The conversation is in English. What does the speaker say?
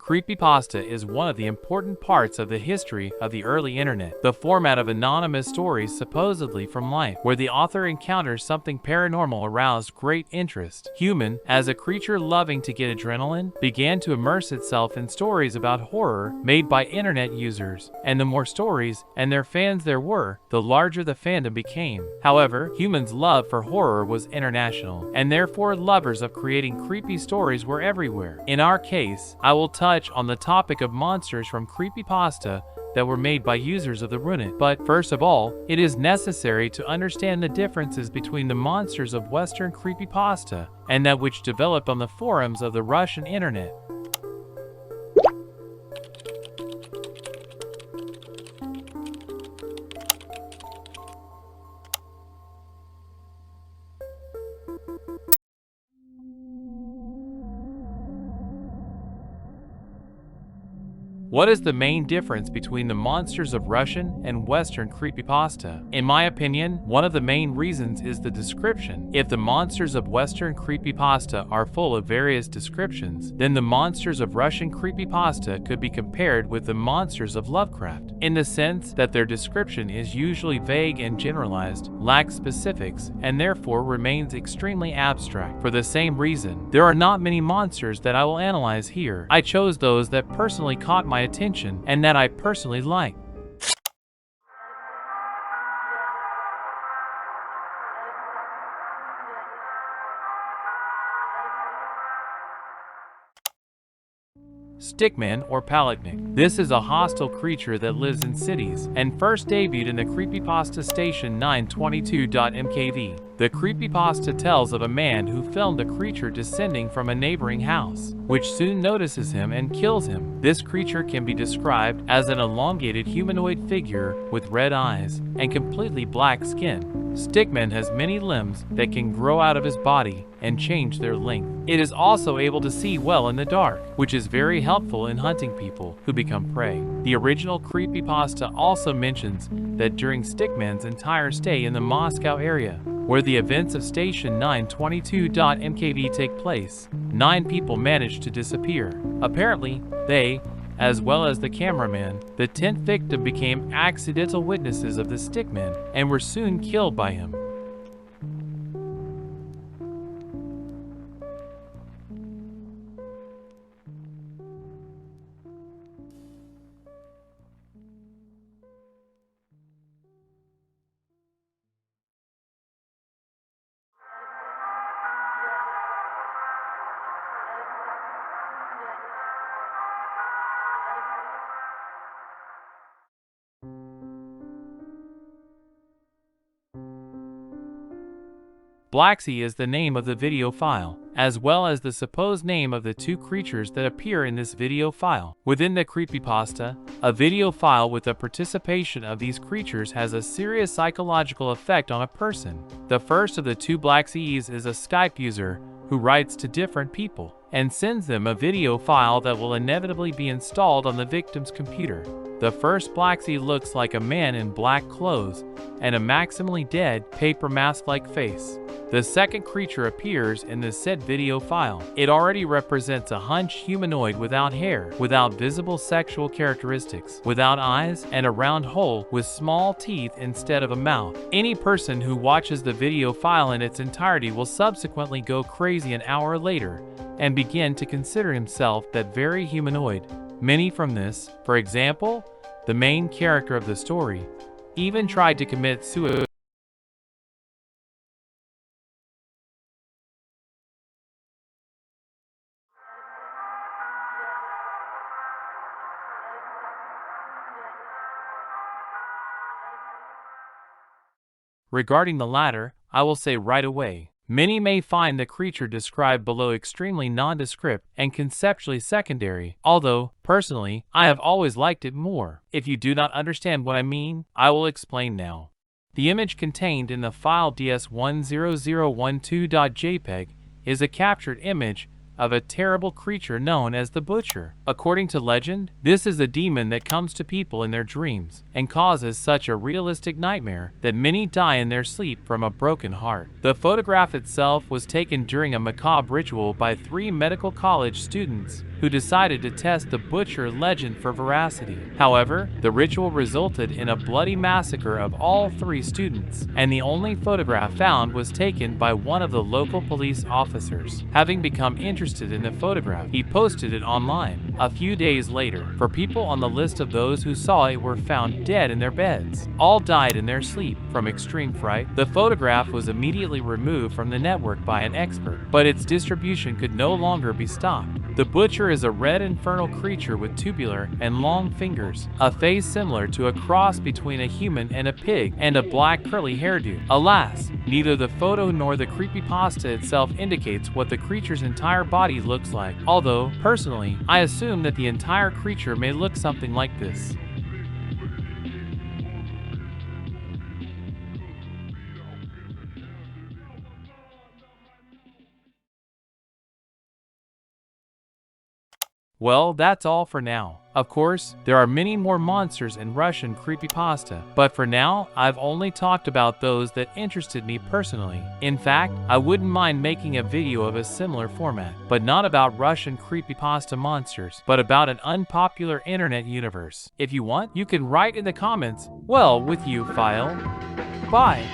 Creepypasta is one of the important parts of the history of the early internet. The format of anonymous stories supposedly from life, where the author encounters something paranormal aroused great interest. Human, as a creature loving to get adrenaline, began to immerse itself in stories about horror made by internet users. And the more stories and their fans there were, the larger the fandom became. However, humans' love for horror was international, and therefore lovers of creating creepy stories were everywhere. In our case, I will touch on the topic of monsters from creepypasta that were made by users of the Runet. But first of all, it is necessary to understand the differences between the monsters of Western creepypasta and that which developed on the forums of the Russian internet. What is the main difference between the monsters of Russian and Western creepypasta? In my opinion, one of the main reasons is the description. If the monsters of Western creepypasta are full of various descriptions, then the monsters of Russian creepypasta could be compared with the monsters of Lovecraft, in the sense that their description is usually vague and generalized, lacks specifics, and therefore remains extremely abstract. For the same reason, there are not many monsters that I will analyze here. I chose those that personally caught my attention and that I personally like. Stickman or Palatnik. This is a hostile creature that lives in cities and first debuted in the creepypasta station 922.mkv. The creepypasta tells of a man who filmed a creature descending from a neighboring house, which soon notices him and kills him. This creature can be described as an elongated humanoid figure with red eyes and completely black skin. Stickman has many limbs that can grow out of his body and change their length. It is also able to see well in the dark, which is very helpful in hunting people who become prey. The original creepypasta also mentions that during Stickman's entire stay in the Moscow area, where the events of Station 922.mkv take place, 9 people managed to disappear. Apparently, they, as well as the cameraman, the 10th victim, became accidental witnesses of the Stickman and were soon killed by him. Blaccyee is the name of the video file, as well as the supposed name of the 2 creatures that appear in this video file. Within the creepypasta, a video file with the participation of these creatures has a serious psychological effect on a person. The first of the 2 Blackcyees is a Skype user who writes to different people and sends them a video file that will inevitably be installed on the victim's computer. The first Blaccyee looks like a man in black clothes and a maximally dead, paper mask-like face. The second creature appears in the said video file. It already represents a hunched humanoid without hair, without visible sexual characteristics, without eyes, and a round hole with small teeth instead of a mouth. Any person who watches the video file in its entirety will subsequently go crazy an hour later and begin to consider himself that very humanoid. Many from this, for example, the main character of the story, even tried to commit suicide. Regarding the latter, I will say right away, many may find the creature described below extremely nondescript and conceptually secondary, although, personally, I have always liked it more. If you do not understand what I mean, I will explain now. The image contained in the file ds10012.jpg is a captured image of a terrible creature known as the Butcher. According to legend, this is a demon that comes to people in their dreams and causes such a realistic nightmare that many die in their sleep from a broken heart. The photograph itself was taken during a macabre ritual by 3 medical college students who decided to test the butcher legend for veracity. However, the ritual resulted in a bloody massacre of all 3 students, and the only photograph found was taken by one of the local police officers. Having become interested in the photograph, he posted it online. A few days later, for people on the list of those who saw it were found dead in their beds. All died in their sleep from extreme fright. The photograph was immediately removed from the network by an expert, but its distribution could no longer be stopped. The butcher is a red infernal creature with tubular and long fingers, a face similar to a cross between a human and a pig, and a black curly hairdo. Alas, neither the photo nor the creepypasta itself indicates what the creature's entire body looks like, although, personally, I assume that the entire creature may look something like this. Well, that's all for now. Of course, there are many more monsters in Russian creepypasta, but for now, I've only talked about those that interested me personally. In fact, I wouldn't mind making a video of a similar format, but not about Russian creepypasta monsters, but about an unpopular internet universe. If you want, you can write in the comments, well, with you, file. Bye!